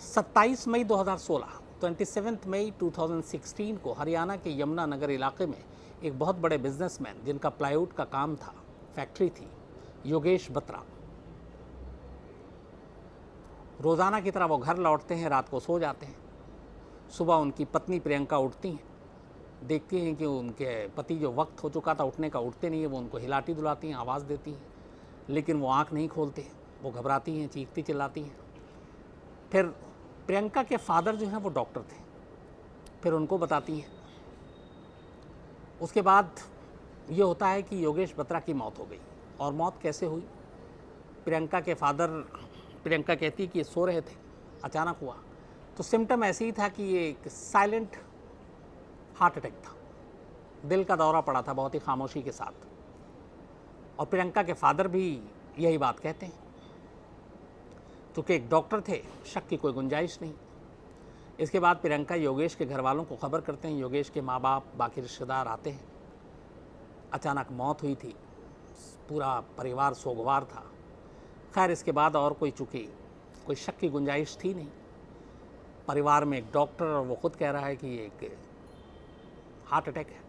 27 मई 2016 27 मई 2016 को हरियाणा के यमुनानगर इलाके में एक बहुत बड़े बिजनेसमैन जिनका प्लाईवुड का काम था, फैक्ट्री थी, योगेश बत्रा, रोज़ाना की तरह वो घर लौटते हैं, रात को सो जाते हैं। सुबह उनकी पत्नी प्रियंका उठती हैं, देखती हैं कि उनके पति जो वक्त हो चुका था उठने का उठते नहीं है। वो उनको हिलाती दुलाती हैं, आवाज़ देती हैं, लेकिन वो आंख नहीं खोलते। वो घबराती हैं, चीखती चिल्लाती हैं। फिर प्रियंका के फादर जो हैं वो डॉक्टर थे, फिर उनको बताती हैं। उसके बाद ये होता है कि योगेश बत्रा की मौत हो गई। और मौत कैसे हुई? प्रियंका के फादर, प्रियंका कहती है कि ये सो रहे थे, अचानक हुआ। तो सिम्टम ऐसे ही था कि ये एक साइलेंट हार्ट अटैक था, दिल का दौरा पड़ा था बहुत ही खामोशी के साथ। और प्रियंका के फादर भी यही बात कहते हैं। चूँकि एक डॉक्टर थे, शक की कोई गुंजाइश नहीं। इसके बाद प्रियंका योगेश के घर वालों को खबर करते हैं। योगेश के माँ बाप, बाकी रिश्तेदार आते हैं। अचानक मौत हुई थी, पूरा परिवार सोगवार था। खैर, इसके बाद और चूँकि कोई शक की गुंजाइश थी नहीं। परिवार में एक डॉक्टर, और वो खुद कह रहा है कि ये एक हार्ट अटैक है।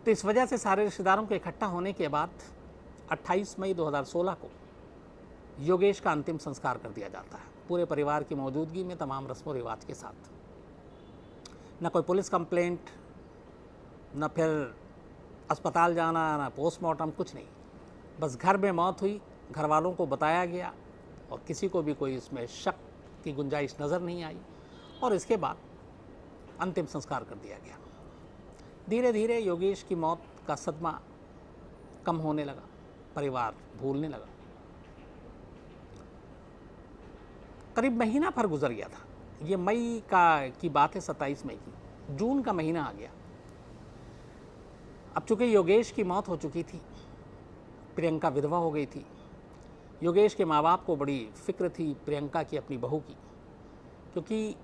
तो इस वजह से सारे रिश्तेदारों के इकट्ठा होने के बाद 28 मई 2016 को योगेश का अंतिम संस्कार कर दिया जाता है, पूरे परिवार की मौजूदगी में, तमाम रस्मों रिवाज के साथ। न कोई पुलिस कंप्लेंट, न फिर अस्पताल जाना, न पोस्टमार्टम, कुछ नहीं। बस घर में मौत हुई, घर वालों को बताया गया और किसी को भी कोई इसमें शक की गुंजाइश नज़र नहीं आई। और इसके बाद अंतिम संस्कार कर दिया गया। धीरे धीरे योगेश की मौत का सदमा कम होने लगा, परिवार भूलने लगा। करीब महीना भर गुजर गया था। ये मई की बात है, 27 मई की। जून का महीना आ गया। अब चूंकि योगेश की मौत हो चुकी थी, प्रियंका विधवा हो गई थी। योगेश के माँ बाप को बड़ी फिक्र थी प्रियंका की, अपनी बहू की, क्योंकि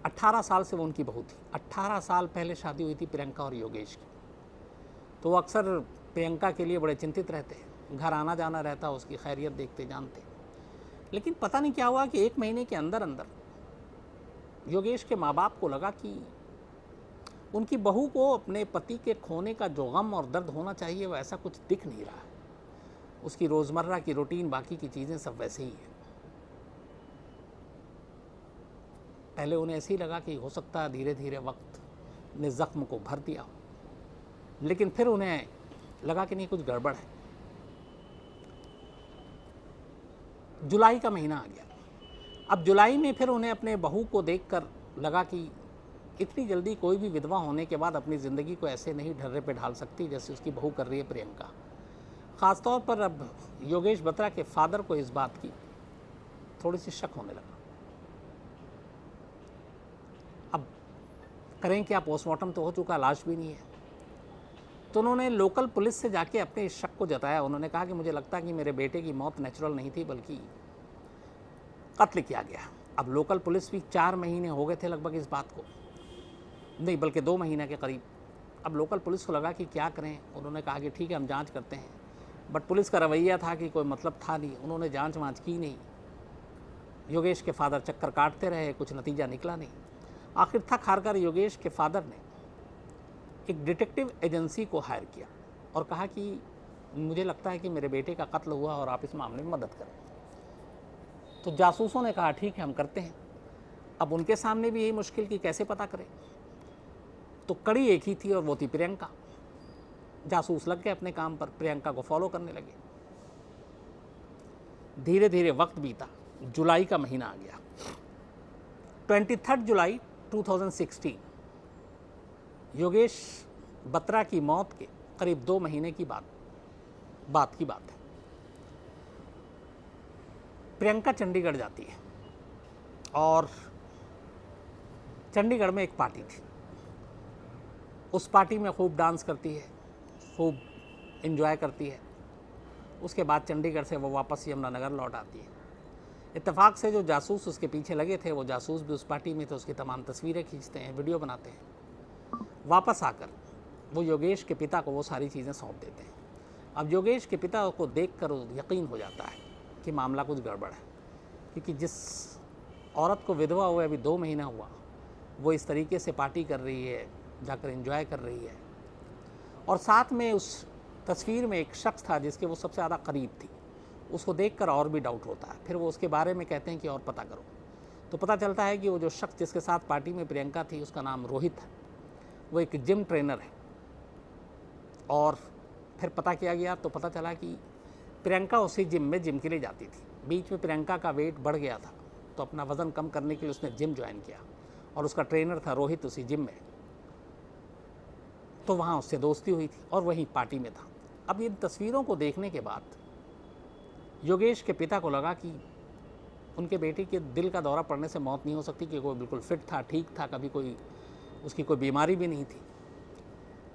18 साल से वो उनकी बहू थी। 18 साल पहले शादी हुई थी प्रियंका और योगेश की। तो वो अक्सर प्रियंका के लिए बड़े चिंतित रहते, घर आना जाना रहता, उसकी खैरियत देखते जानते। लेकिन पता नहीं क्या हुआ कि 1 महीने के अंदर अंदर योगेश के माँ बाप को लगा कि उनकी बहू को अपने पति के खोने का जो गम और दर्द होना चाहिए वो ऐसा कुछ दिख नहीं रहा है। उसकी रोज़मर्रा की रूटीन, बाकी की चीज़ें सब वैसे ही है। पहले उन्हें ऐसे ही लगा कि हो सकता है धीरे धीरे वक्त ने ज़ख्म को भर दिया हो, लेकिन फिर उन्हें लगा कि नहीं, कुछ गड़बड़ है। जुलाई का महीना आ गया। अब जुलाई में फिर उन्हें अपने बहू को देखकर लगा कि इतनी जल्दी कोई भी विधवा होने के बाद अपनी ज़िंदगी को ऐसे नहीं ढर्रे पे ढाल सकती जैसे उसकी बहू कर रही है प्रियंका। ख़ासतौर पर अब योगेश बत्रा के फादर को इस बात की थोड़ी सी शक होने लगा। अब करें क्या, पोस्टमार्टम तो हो चुका, लाश भी नहीं है। तो उन्होंने लोकल पुलिस से जाके अपने इस शक को जताया। उन्होंने कहा कि मुझे लगता है कि मेरे बेटे की मौत नेचुरल नहीं थी, बल्कि कत्ल किया गया। अब लोकल पुलिस भी 4 महीने हो गए थे लगभग इस बात को, नहीं बल्कि 2 महीने के करीब। अब लोकल पुलिस को लगा कि क्या करें। उन्होंने कहा कि ठीक है, हम जांच करते हैं। बट पुलिस का रवैया था कि कोई मतलब था नहीं, उन्होंने जांच वाँच की नहीं। योगेश के फादर चक्कर काटते रहे, कुछ नतीजा निकला नहीं। आखिर थक हार कर योगेश के फादर ने एक डिटेक्टिव एजेंसी को हायर किया और कहा कि मुझे लगता है कि मेरे बेटे का कत्ल हुआ और आप इस मामले में मदद करें। तो जासूसों ने कहा ठीक है, हम करते हैं। अब उनके सामने भी यही मुश्किल कि कैसे पता करें। तो कड़ी एक ही थी और वो थी प्रियंका। जासूस लग गए अपने काम पर, प्रियंका को फॉलो करने लगे। धीरे धीरे वक्त बीता, जुलाई का महीना आ गया। 23 जुलाई 2016, योगेश बत्रा की मौत के करीब 2 महीने की बात है। प्रियंका चंडीगढ़ जाती है और चंडीगढ़ में एक पार्टी थी। उस पार्टी में खूब डांस करती है, खूब एंजॉय करती है। उसके बाद चंडीगढ़ से वो वापस यमुनानगर लौट आती है। इत्तेफाक से जो जासूस उसके पीछे लगे थे, वो जासूस भी उस पार्टी में थे। उसकी तमाम तस्वीरें खींचते हैं, वीडियो बनाते हैं। वापस आकर वो योगेश के पिता को वो सारी चीज़ें सौंप देते हैं। अब योगेश के पिता को देखकर यकीन हो जाता है कि मामला कुछ गड़बड़ है, क्योंकि जिस औरत को विधवा हुए अभी 2 महीना हुआ, वो इस तरीके से पार्टी कर रही है, जाकर एंजॉय कर रही है। और साथ में उस तस्वीर में एक शख्स था जिसके वो सबसे ज़्यादा करीब थी, उसको देखकर और भी डाउट होता है। फिर वो उसके बारे में कहते हैं कि और पता करो, तो पता चलता है कि वो जो शख्स जिसके साथ पार्टी में प्रियंका थी उसका नाम रोहित है, वो एक जिम ट्रेनर है। और फिर पता किया गया तो पता चला कि प्रियंका उसी जिम में जिम के लिए जाती थी। बीच में प्रियंका का वेट बढ़ गया था, तो अपना वज़न कम करने के लिए उसने जिम ज्वाइन किया, और उसका ट्रेनर था रोहित उसी जिम में, तो वहाँ उससे दोस्ती हुई थी और वहीं पार्टी में था। अब इन तस्वीरों को देखने के बाद योगेश के पिता को लगा कि उनके बेटे के दिल का दौरा पड़ने से मौत नहीं हो सकती, कि वो बिल्कुल फिट था, ठीक था, कभी कोई उसकी कोई बीमारी भी नहीं थी।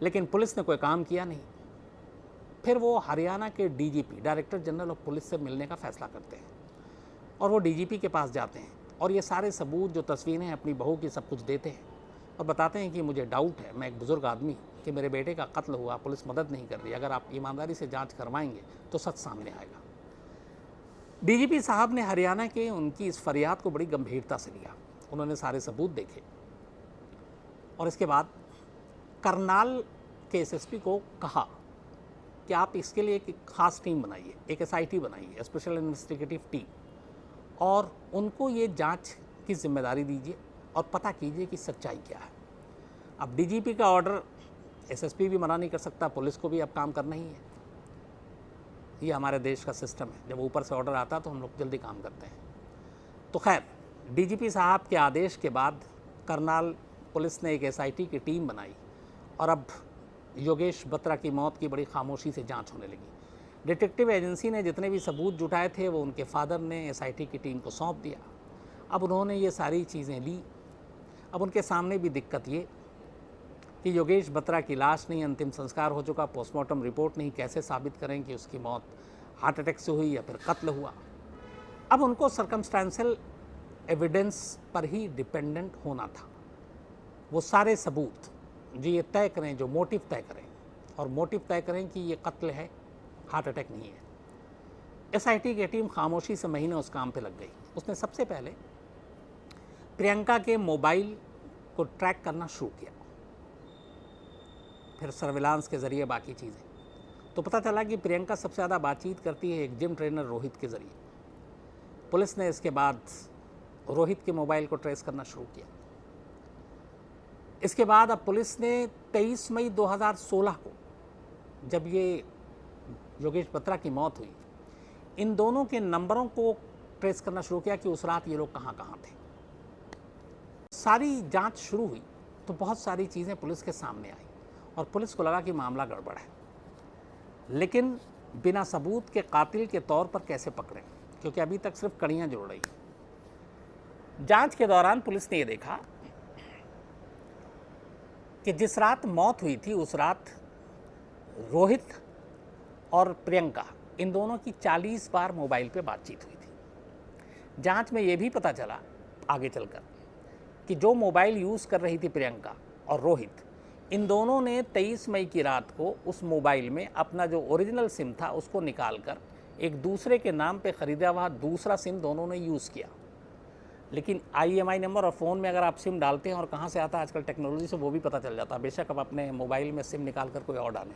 लेकिन पुलिस ने कोई काम किया नहीं। फिर वो हरियाणा के DGP, director general of police से मिलने का फैसला करते हैं और वो डीजीपी के पास जाते हैं और ये सारे सबूत जो तस्वीरें हैं अपनी बहू की सब कुछ देते हैं और बताते हैं कि मुझे डाउट है, मैं एक बुज़ुर्ग आदमी, कि मेरे बेटे का कत्ल हुआ, पुलिस मदद नहीं कर रही, अगर आप ईमानदारी से जांच करवाएंगे तो सच सामने आएगा। डीजीपी साहब ने हरियाणा के उनकी इस फरियाद को बड़ी गंभीरता से लिया। उन्होंने सारे सबूत देखे और इसके बाद करनाल के एसएसपी को कहा कि आप इसके लिए एक खास टीम बनाइए, एक एसआईटी बनाइए, स्पेशल इन्वेस्टिगेटिव टीम, और उनको ये जांच की जिम्मेदारी दीजिए और पता कीजिए कि सच्चाई क्या है। अब डीजीपी का ऑर्डर एसएसपी भी मना नहीं कर सकता, पुलिस को भी अब काम करना ही है। ये हमारे देश का सिस्टम है, जब ऊपर से ऑर्डर आता तो हम लोग जल्दी काम करते हैं। तो खैर, डीजीपी साहब के आदेश के बाद करनाल पुलिस ने एक एसआईटी की टीम बनाई और अब योगेश बत्रा की मौत की बड़ी खामोशी से जांच होने लगी। डिटेक्टिव एजेंसी ने जितने भी सबूत जुटाए थे वो उनके फादर ने एसआईटी की टीम को सौंप दिया। अब उन्होंने ये सारी चीज़ें ली। अब उनके सामने भी दिक्कत ये कि योगेश बत्रा की लाश नहीं, अंतिम संस्कार हो चुका, पोस्टमार्टम रिपोर्ट नहीं, कैसे साबित करें कि उसकी मौत हार्ट अटैक से हुई या फिर कत्ल हुआ। अब उनको सर्कमस्टेंशियल एविडेंस पर ही डिपेंडेंट होना था। वो सारे सबूत जो ये तय करें, जो मोटिव तय करें, और मोटिव तय करें कि ये कत्ल है, हार्ट अटैक नहीं है। एसआईटी की टीम खामोशी से महीने उस काम पे लग गई। उसने सबसे पहले प्रियंका के मोबाइल को ट्रैक करना शुरू किया, फिर सर्विलांस के ज़रिए बाकी चीज़ें। तो पता चला कि प्रियंका सबसे ज़्यादा बातचीत करती है एक जिम ट्रेनर रोहित के ज़रिए। पुलिस ने इसके बाद रोहित के मोबाइल को ट्रेस करना शुरू किया। इसके बाद अब पुलिस ने 23 मई 2016 को, जब ये योगेश बत्रा की मौत हुई, इन दोनों के नंबरों को ट्रेस करना शुरू किया कि उस रात ये लोग कहाँ कहाँ थे। सारी जांच शुरू हुई तो बहुत सारी चीज़ें पुलिस के सामने आई और पुलिस को लगा कि मामला गड़बड़ है, लेकिन बिना सबूत के कातिल के तौर पर कैसे पकड़ें, क्योंकि अभी तक सिर्फ कड़ियाँ जोड़ रही। जांच के दौरान पुलिस ने ये देखा कि जिस रात मौत हुई थी उस रात रोहित और प्रियंका, इन दोनों की 40 बार मोबाइल पे बातचीत हुई थी। जांच में ये भी पता चला आगे चलकर कि जो मोबाइल यूज़ कर रही थी प्रियंका और रोहित, इन दोनों ने 23 मई की रात को उस मोबाइल में अपना जो ओरिजिनल सिम था उसको निकालकर एक दूसरे के नाम पे ख़रीदा हुआ दूसरा सिम दोनों ने यूज़ किया। लेकिन IMEI नंबर और फ़ोन में अगर आप सिम डालते हैं और कहाँ से आता है आजकल टेक्नोलॉजी से वो भी पता चल जाता है। बेशक आप अपने मोबाइल में सिम निकाल कर कोई और डालें,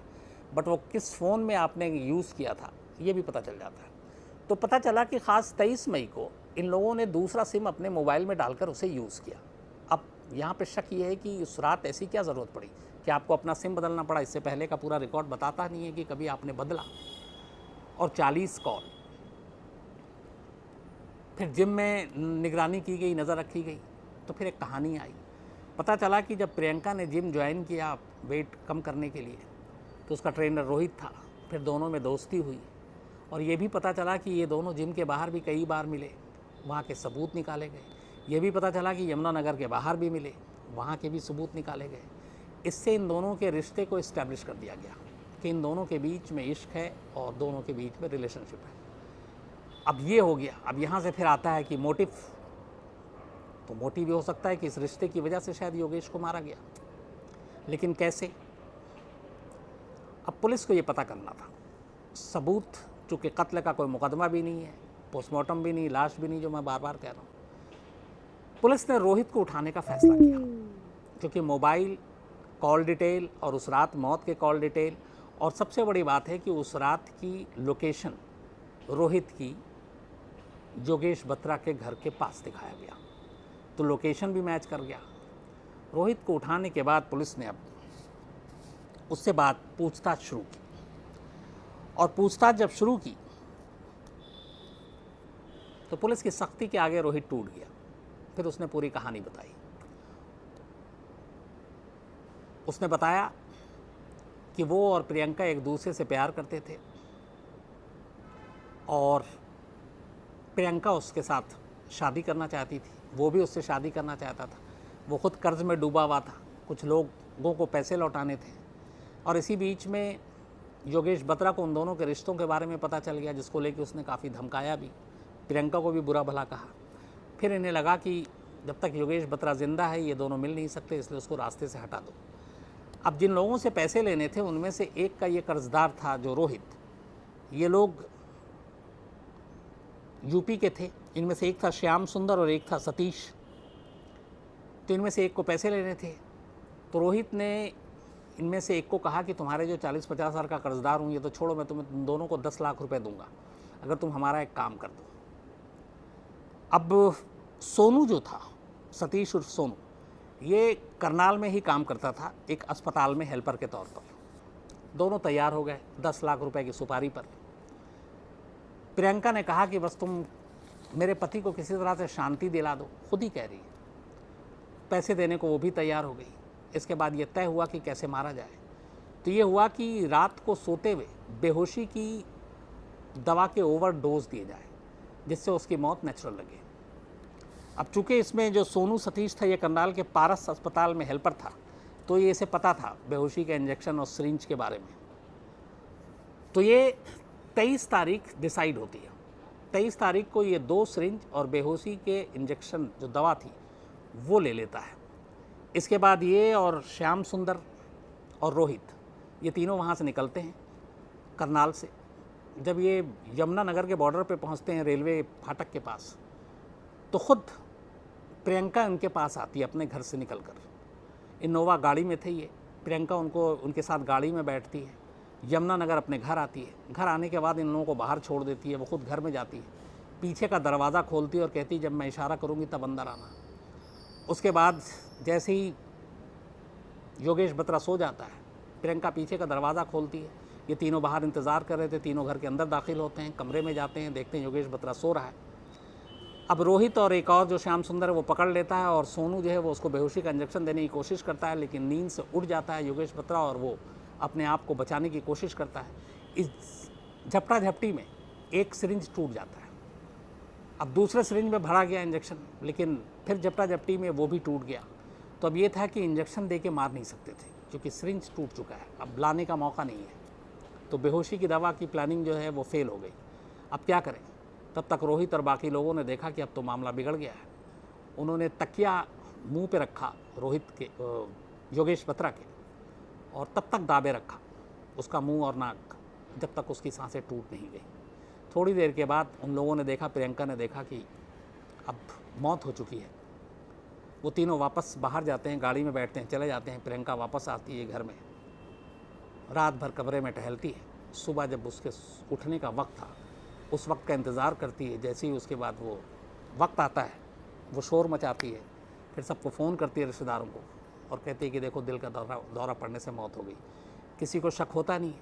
बट वो किस फ़ोन में आपने यूज़ किया था ये भी पता चल जाता है। तो पता चला कि ख़ास 23 मई को इन लोगों ने दूसरा सिम अपने मोबाइल में डालकर उसे यूज़ किया। अब यहाँ पे शक ये है कि उस रात ऐसी क्या ज़रूरत पड़ी कि आपको अपना सिम बदलना पड़ा। इससे पहले का पूरा रिकॉर्ड बताता नहीं है कि कभी आपने बदला। और 40 कॉल, फिर जिम में निगरानी की गई, नज़र रखी गई, तो फिर एक कहानी आई। पता चला कि जब प्रियंका ने जिम ज्वाइन किया वेट कम करने के लिए, तो उसका ट्रेनर रोहित था। फिर दोनों में दोस्ती हुई और ये भी पता चला कि ये दोनों जिम के बाहर भी कई बार मिले, वहाँ के सबूत निकाले गए। ये भी पता चला कि यमुनानगर के बाहर भी मिले, वहाँ के भी सबूत निकाले गए। इससे इन दोनों के रिश्ते को इस्टेब्लिश कर दिया गया कि इन दोनों के बीच में इश्क है और दोनों के बीच में रिलेशनशिप है। अब ये हो गया। अब यहाँ से फिर आता है कि मोटिव, तो मोटिव ये हो सकता है कि इस रिश्ते की वजह से शायद योगेश को मारा गया, लेकिन कैसे? अब पुलिस को ये पता करना था। सबूत, चूँकि कत्ल का कोई मुकदमा भी नहीं है, पोस्टमार्टम भी नहीं, लाश भी नहीं, जो मैं बार बार कह रहा हूँ, पुलिस ने रोहित को उठाने का फैसला किया, क्योंकि मोबाइल कॉल डिटेल और उस रात मौत के कॉल डिटेल, और सबसे बड़ी बात है कि उस रात की लोकेशन रोहित की योगेश बत्रा के घर के पास दिखाया गया, तो लोकेशन भी मैच कर गया। रोहित को उठाने के बाद पुलिस ने अब उससे पूछताछ शुरू की, और पूछताछ जब शुरू की तो पुलिस की सख्ती के आगे रोहित टूट गया। फिर उसने पूरी कहानी बताई। उसने बताया कि वो और प्रियंका एक दूसरे से प्यार करते थे, और प्रियंका उसके साथ शादी करना चाहती थी, वो भी उससे शादी करना चाहता था। वो खुद कर्ज में डूबा हुआ था, कुछ लोगों को पैसे लौटाने थे, और इसी बीच में योगेश बत्रा को उन दोनों के रिश्तों के बारे में पता चल गया, जिसको लेकर उसने काफ़ी धमकाया भी, प्रियंका को भी बुरा भला कहा। फिर इन्हें लगा कि जब तक योगेश बत्रा जिंदा है ये दोनों मिल नहीं सकते, इसलिए उसको रास्ते से हटा दो। अब जिन लोगों से पैसे लेने थे उनमें से एक का ये कर्जदार था जो रोहित। ये लोग यूपी के थे, इनमें से एक था श्याम सुंदर और एक था सतीश। तो इनमें से एक को पैसे लेने थे, तो रोहित ने इनमें से एक को कहा कि तुम्हारे जो 40-50 हज़ार का कर्जदार हूँ ये तो छोड़ो, मैं तुम्हें तुम दोनों को 10 लाख रुपए दूंगा अगर तुम हमारा एक काम कर दो। अब सोनू जो था, सतीश उर्फ सोनू, ये करनाल में ही काम करता था, एक अस्पताल में हेल्पर के तौर पर। दोनों तैयार हो गए 10 लाख रुपए की सुपारी पर। प्रियंका ने कहा कि बस तुम मेरे पति को किसी तरह से शांति दिला दो, खुद ही कह रही है। पैसे देने को वो भी तैयार हो गई। इसके बाद ये तय हुआ कि कैसे मारा जाए। तो ये हुआ कि रात को सोते हुए बेहोशी की दवा के ओवरडोज दिए जाए, जिससे उसकी मौत नेचुरल लगे। अब चूंकि इसमें जो सोनू सतीश था ये करनाल के पारस अस्पताल में हेल्पर था, तो ये इसे पता था बेहोशी के इंजेक्शन और सिरिंज के बारे में। तो ये 23 तारीख डिसाइड होती है। 23 तारीख को ये 2 सिरिंज और बेहोशी के इंजेक्शन जो दवा थी वो ले लेता है। इसके बाद ये और श्याम सुंदर और रोहित ये तीनों वहाँ से निकलते हैं करनाल से। जब ये यमुनानगर के बॉर्डर पे पहुँचते हैं रेलवे फाटक के पास, तो खुद प्रियंका उनके पास आती है अपने घर से निकलकर। इनोवा गाड़ी में थे ये, प्रियंका उनके साथ गाड़ी में बैठती है, यमुनानगर अपने घर आती है। घर आने के बाद इन लोगों को बाहर छोड़ देती है, वो खुद घर में जाती है, पीछे का दरवाज़ा खोलती है और कहती है जब मैं इशारा करूँगी तब अंदर आना। उसके बाद जैसे ही योगेश बत्रा सो जाता है, प्रियंका पीछे का दरवाज़ा खोलती है। ये तीनों बाहर इंतज़ार कर रहे थे, तीनों घर के अंदर दाखिल होते हैं, कमरे में जाते हैं, देखते हैं योगेश बत्रा सो रहा है। अब रोहित और एक और जो श्याम सुंदर है वो पकड़ लेता है, और सोनू जो है वो उसको बेहोशी का इंजेक्शन देने की कोशिश करता है, लेकिन नींद से उठ जाता है योगेश बत्रा और वो अपने आप को बचाने की कोशिश करता है। इस झपटा झपटी में एक सिरिंज टूट जाता है। अब दूसरे सिरिंज में भरा गया इंजेक्शन, लेकिन फिर झपटा झपटी में वो भी टूट गया। तो अब ये था कि इंजेक्शन दे के मार नहीं सकते थे, क्योंकि सिरिंज टूट चुका है, अब लाने का मौका नहीं है। तो बेहोशी की दवा की प्लानिंग जो है वो फेल हो गई। अब क्या करें? तब तक रोहित और बाकी लोगों ने देखा कि अब तो मामला बिगड़ गया है। उन्होंने तकिया मुंह पे रखा रोहित के, योगेश बत्रा के, और तब तक दाबे रखा उसका मुंह और नाक, जब तक उसकी सांसें टूट नहीं गई। थोड़ी देर के बाद उन लोगों ने देखा, प्रियंका ने देखा कि अब मौत हो चुकी है। वो तीनों वापस बाहर जाते हैं, गाड़ी में बैठते हैं, चले जाते हैं। प्रियंका वापस आती है घर में, रात भर कमरे में टहलती है। सुबह जब उसके उठने का वक्त था, उस वक्त का इंतज़ार करती है। जैसे ही उसके बाद वो वक्त आता है, वो शोर मचाती है, फिर सबको फ़ोन करती है, रिश्तेदारों को, और कहती है कि देखो दिल का दौरा पड़ने से मौत हो गई। किसी को शक होता नहीं।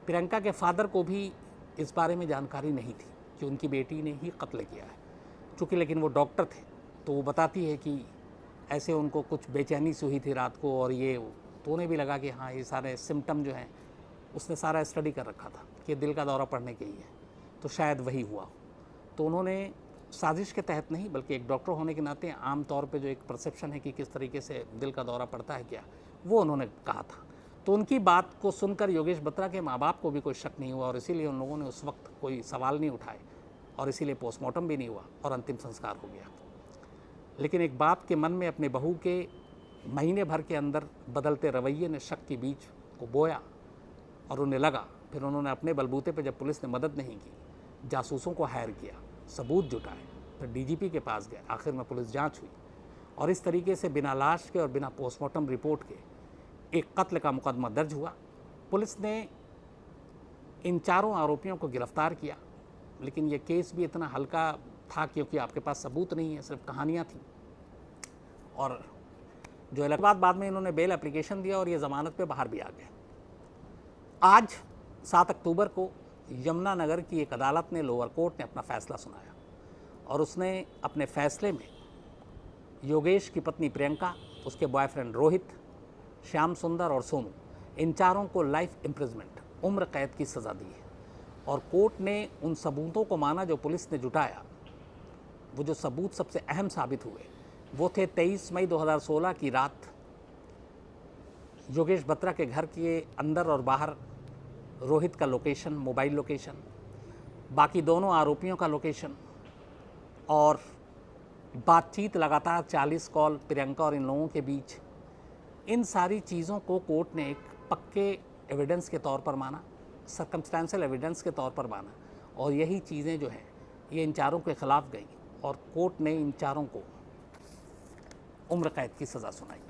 प्रियंका के फादर को भी इस बारे में जानकारी नहीं थी कि उनकी बेटी ने ही कत्ल किया है। चूँकि लेकिन वो डॉक्टर थे, तो वो बताती है कि ऐसे उनको कुछ बेचैनी सी हुई थी रात को, और ये तो उन्हें भी लगा कि हाँ ये सारे सिम्टम जो हैं उसने सारा स्टडी कर रखा था कि दिल का दौरा पड़ने के ही है, तो शायद वही हुआ। तो उन्होंने साजिश के तहत नहीं, बल्कि एक डॉक्टर होने के नाते आम तौर पे जो एक परसेप्शन है कि किस तरीके से दिल का दौरा पड़ता है क्या, वो उन्होंने कहा था। तो उनकी बात को सुनकर योगेश बत्रा के माँ बाप को भी कोई शक नहीं हुआ, और इसीलिए उन लोगों ने उस वक्त कोई सवाल नहीं उठाए, और इसीलिए पोस्टमार्टम भी नहीं हुआ और अंतिम संस्कार हो गया। लेकिन एक बाप के मन में अपने बहू के महीने भर के अंदर बदलते रवैये ने शक के बीज को बोया, और उन्हें लगा। फिर उन्होंने अपने बलबूते पर, जब पुलिस ने मदद नहीं की, जासूसों को हायर किया, सबूत जुटाए, फिर डीजीपी के पास गए। आखिर में पुलिस जांच हुई, और इस तरीके से बिना लाश के और बिना पोस्टमार्टम रिपोर्ट के एक कत्ल का मुकदमा दर्ज हुआ। पुलिस ने इन चारों आरोपियों को गिरफ्तार किया, लेकिन ये केस भी इतना हल्का था क्योंकि आपके पास सबूत नहीं है, सिर्फ कहानियाँ थी। और जो इलाहाबाद बाद में इन्होंने बेल एप्लीकेशन दिया और ये ज़मानत पे बाहर भी आ गए। आज 7 अक्टूबर को यमुनानगर की एक अदालत ने, लोअर कोर्ट ने अपना फैसला सुनाया और उसने अपने फैसले में योगेश की पत्नी प्रियंका, उसके बॉयफ्रेंड रोहित, श्याम सुंदर और सोनू, इन चारों को लाइफ इम्प्रिजमेंट, उम्र कैद की सज़ा दी है। और कोर्ट ने उन सबूतों को माना जो पुलिस ने जुटाया। वो जो सबूत सबसे अहम साबित हुए वो थे 23 मई 2016 की रात योगेश बत्रा के घर के अंदर और बाहर रोहित का लोकेशन, मोबाइल लोकेशन, बाकी दोनों आरोपियों का लोकेशन और बातचीत लगातार 40 कॉल प्रियंका और इन लोगों के बीच। इन सारी चीज़ों को कोर्ट ने एक पक्के एविडेंस के तौर पर माना, सर्कमस्टेंशियल एविडेंस के तौर पर माना, और यही चीज़ें जो हैं ये इन चारों के ख़िलाफ़ गई और कोर्ट ने इन चारों को उम्र कैद की सज़ा सुनाई।